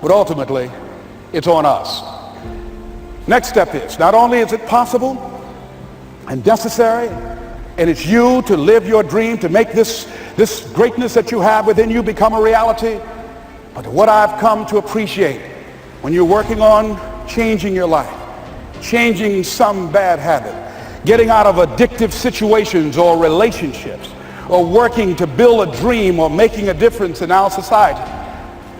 but ultimately, it's on us. Next step is, not only is it possible and necessary, and it's you to live your dream, to make this greatness that you have within you become a reality, but what I've come to appreciate when you're working on changing your life, changing some bad habit, getting out of addictive situations or relationships, or working to build a dream or making a difference in our society,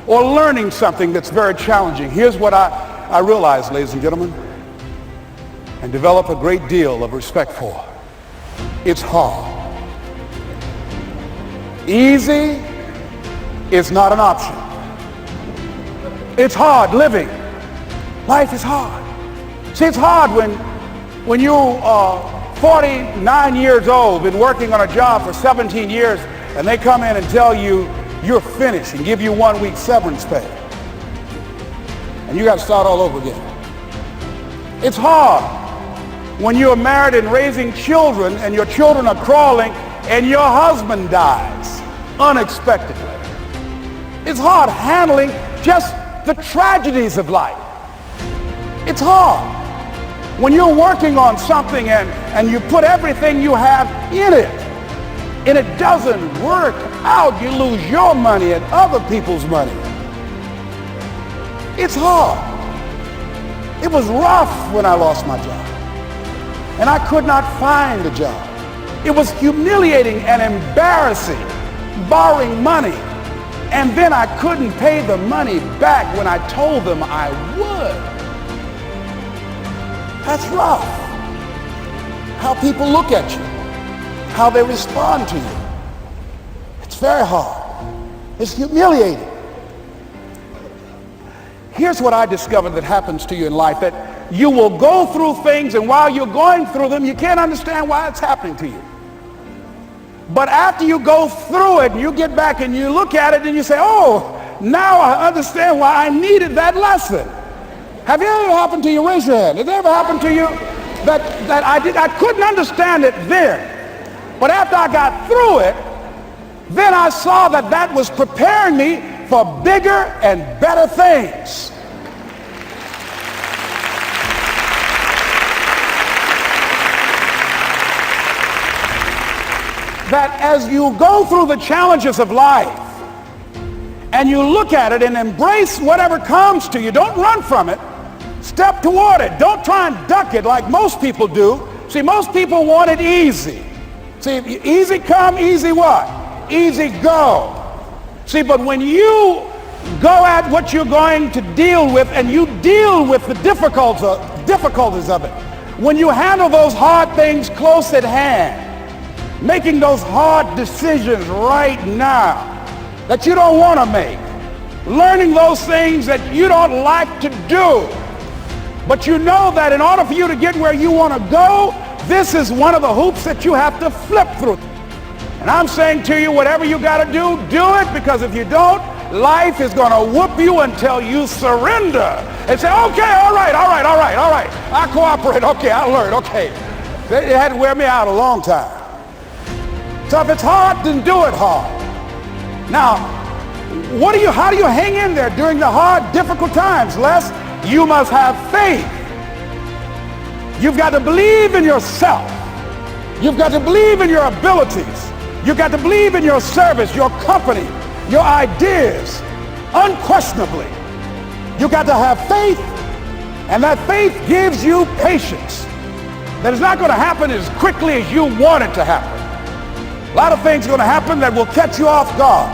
or learning something that's very challenging. Here's what I realize, ladies and gentlemen, and develop a great deal of respect for. It's hard. Easy is not an option. It's hard living. Life is hard. See, it's hard when you are 49 years old, been working on a job for 17 years, and they come in and tell you you're finished and give you 1 week severance pay. And you got to start all over again. It's hard when you're married and raising children and your children are crawling and your husband dies unexpectedly. It's hard handling just the tragedies of life. It's hard when you're working on something and you put everything you have in it and it doesn't work out. You lose your money and other people's money. It's hard. It was rough when I lost my job and I could not find a job. It was humiliating and embarrassing, borrowing money, and then I couldn't pay the money back when I told them I would. That's rough. How people look at you, how they respond to you. It's very hard. It's humiliating. Here's what I discovered that happens to you in life, that you will go through things, and while you're going through them, you can't understand why it's happening to you. But after you go through it, you get back and you look at it and you say, oh, now I understand why I needed that lesson. Have it ever happened to you? Raise your hand. Has it ever happened to you that I couldn't understand it then, but after I got through it, then I saw that was preparing me for bigger and better things. That as you go through the challenges of life and you look at it and embrace whatever comes to you, don't run from it. Step toward it. Don't try and duck it like most people do. See, most people want it easy. See, easy come, easy what? Easy go. See, but when you go at what you're going to deal with and you deal with the difficulties of it, when you handle those hard things close at hand, making those hard decisions right now that you don't want to make, learning those things that you don't like to do, but you know that in order for you to get where you want to go, this is one of the hoops that you have to flip through. And I'm saying to you, whatever you got to do it, because if you don't, life is going to whoop you until you surrender and say, okay, all right, I cooperate, okay, I learned, okay. It had to wear me out a long time. So if it's hard, then do it hard. Now, how do you hang in there during the hard, difficult times, Les? You must have faith. You've got to believe in yourself. You've got to believe in your abilities. You've got to believe in your service, your company, your ideas, unquestionably. You've got to have faith, and that faith gives you patience. That is not going to happen as quickly as you want it to happen. A lot of things are going to happen that will catch you off guard.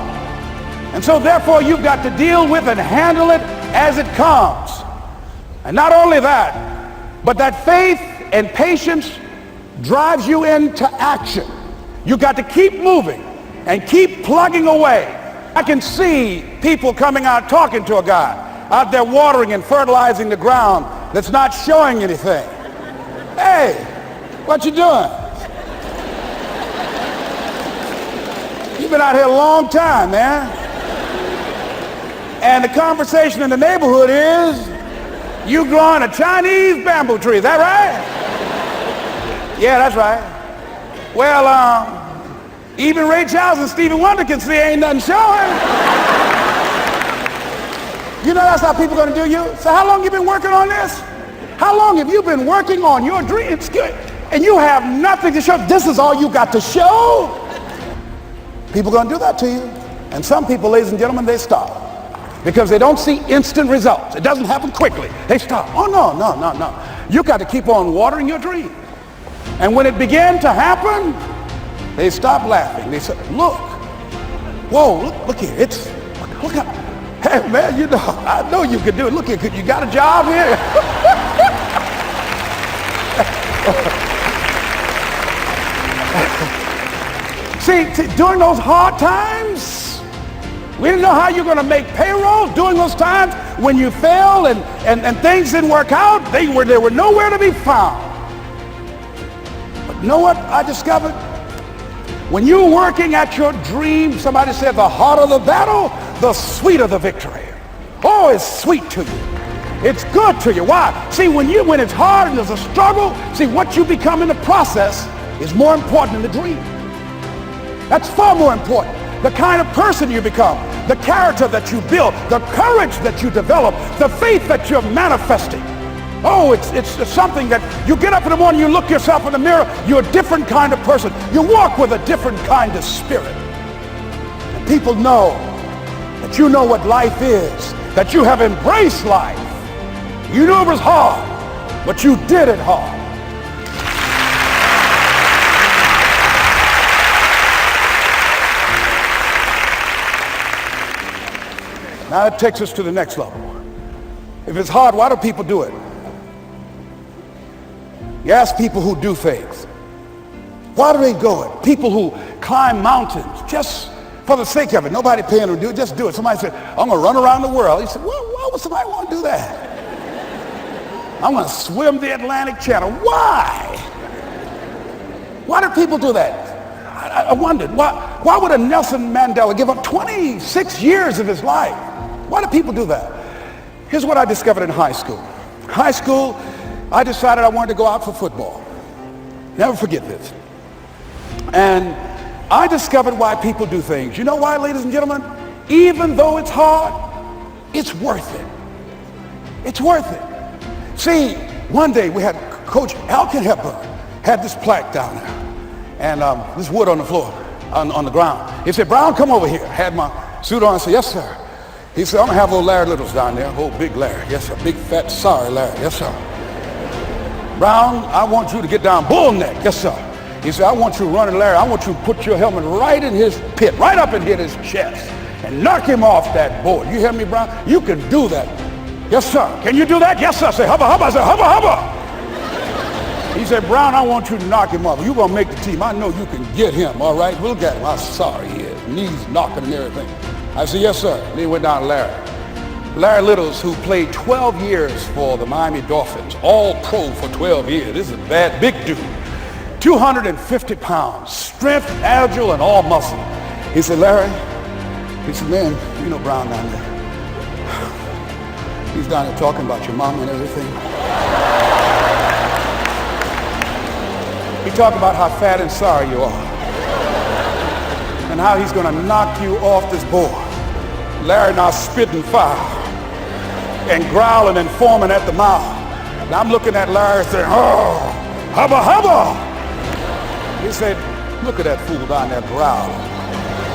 And so therefore you've got to deal with and handle it as it comes. And not only that, but that faith and patience drives you into action. You've got to keep moving and keep plugging away. I can see people coming out talking to a guy out there watering and fertilizing the ground that's not showing anything. Hey, what you doing? You've been out here a long time, man. And the conversation in the neighborhood is, you growing a Chinese bamboo tree, is that right? Yeah, that's right. Well, even Ray Charles and Stevie Wonder can see ain't nothing showing. You know that's how people are going to do you? So how long have you been working on this? How long have you been working on your dreams? And you have nothing to show. This is all you got to show. People are going to do that to you. And some people, ladies and gentlemen, they stop. Because they don't see instant results. It doesn't happen quickly. They stop. Oh, no. You got to keep on watering your dream. And when it began to happen, they stopped laughing. They said, look. Whoa, look here. Look at, hey, man, you know, I know you can do it. Look here, you got a job here? See, during those hard times, we didn't know how you're going to make payroll. During those times when you failed and things didn't work out, they were nowhere to be found. But you know what I discovered? When you're working at your dream, somebody said the harder the battle, the sweeter the victory. Oh, it's sweet to you. It's good to you. Why? See, when it's hard and there's a struggle, see, what you become in the process is more important than the dream. That's far more important. The kind of person you become, the character that you build, the courage that you develop, the faith that you're manifesting. Oh, it's something that you get up in the morning, you look yourself in the mirror, you're a different kind of person. You walk with a different kind of spirit. And people know that you know what life is, that you have embraced life. You knew it was hard, but you did it hard. Now it takes us to the next level. If it's hard, why do people do it? You ask people who do things. Why do they go it? People who climb mountains just for the sake of it. Nobody paying them to do it, just do it. Somebody said, I'm going to run around the world. He said, well, why would somebody want to do that? I'm going to swim the Atlantic Channel. Why? Why do people do that? I wondered, why would a Nelson Mandela give up 26 years of his life? Why do people do that? Here's what I discovered in high school. High school, I decided I wanted to go out for football. Never forget this. And I discovered why people do things. You know why, ladies and gentlemen? Even though it's hard, it's worth it. It's worth it. See, one day we had Coach Alkin Hepburn had this plaque down there and this wood on the floor, on the ground. He said, Brown, come over here. I had my suit on. I said, yes, sir. He said, I'm going to have old Larry Littles down there. Old big Larry. Yes, sir. Big, fat, sorry Larry. Yes, sir. Brown, I want you to get down bull neck. Yes, sir. He said, I want you to run at Larry. I want you to put your helmet right in his pit, right up and hit his chest and knock him off that board. You hear me, Brown? You can do that. Yes, sir. Can you do that? Yes, sir. I said, hubba, hubba. I said, hubba, hubba. He said, Brown, I want you to knock him off. You're going to make the team. I know you can get him, all right? We'll get him. I'm sorry. He is. Knees knocking and everything. I said, yes, sir. Then he went down to Larry. Larry Littles, who played 12 years for the Miami Dolphins, all pro for 12 years. This is a bad, big dude. 250 pounds, strength, agile, and all muscle. He said, Larry, he said, man, you know Brown down there. He's down there talking about your mama and everything. He talked about how fat and sorry you are and how he's going to knock you off this board. Larry now spitting fire and growling and foaming at the mouth. And I'm looking at Larry saying, oh, hubba, hubba. He said, look at that fool down there growling.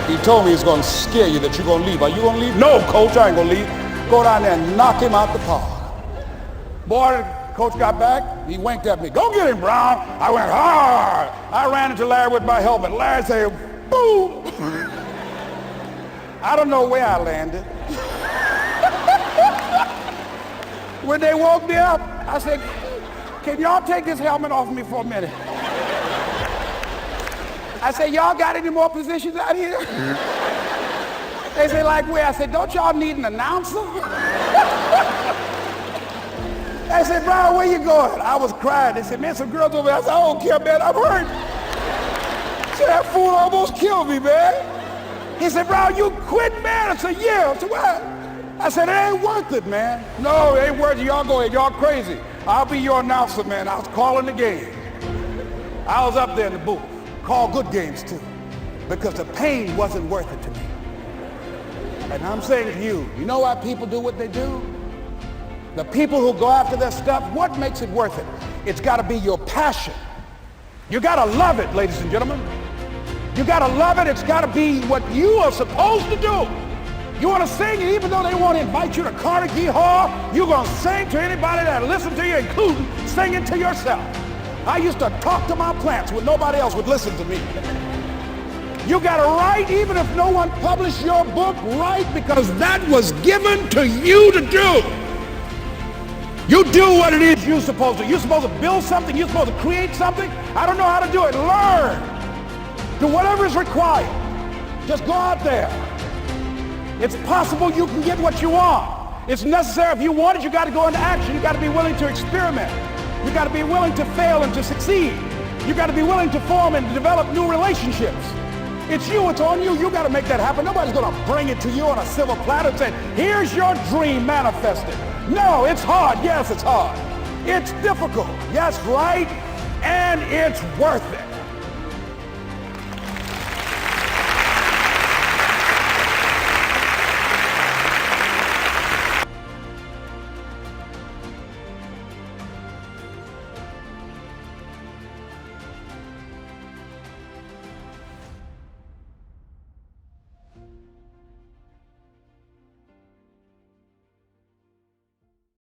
He told me he's going to scare you that you're going to leave. Are you going to leave? No, coach, I ain't going to leave. Go down there and knock him out the park. Boy, coach got back. He winked at me. Go get him, Brown. I went hard. I ran into Larry with my helmet. Larry said, boom. I don't know where I landed. When they woke me up, I said, can y'all take this helmet off me for a minute? I said, y'all got any more positions out here? They said, like where? I said, don't y'all need an announcer? They said, Brown, where you going? I was crying. They said, man, some girls over there. I said, I don't care, man, I'm hurt. So that fool almost killed me, man. He said, Brown, you quit, man? I said, yeah. I said, what? I said, it ain't worth it, man. No, it ain't worth it. Y'all go ahead. Y'all crazy. I'll be your announcer, man. I was calling the game. I was up there in the booth. Call good games, too. Because the pain wasn't worth it to me. And I'm saying to you, you know why people do what they do? The people who go after their stuff, what makes it worth it? It's got to be your passion. You got to love it, ladies and gentlemen. You got to love it. It's got to be what you are supposed to do. You want to sing, and even though they won't invite you to Carnegie Hall, you're going to sing to anybody that listens to you, including singing to yourself. I used to talk to my plants when nobody else would listen to me. You got to write, even if no one published your book, write, because that was given to you to do. You do what it is you're supposed to. You're supposed to build something. You're supposed to create something. I don't know how to do it. Learn. Do whatever is required. Just go out there. It's possible you can get what you want. It's necessary. If you want it, you got to go into action. You got to be willing to experiment. You got to be willing to fail and to succeed. You got to be willing to form and develop new relationships. It's you. It's on you. You got to make that happen. Nobody's going to bring it to you on a silver platter and say, here's your dream manifested. No, it's hard. Yes, it's hard. It's difficult. Yes, right. And it's worth it.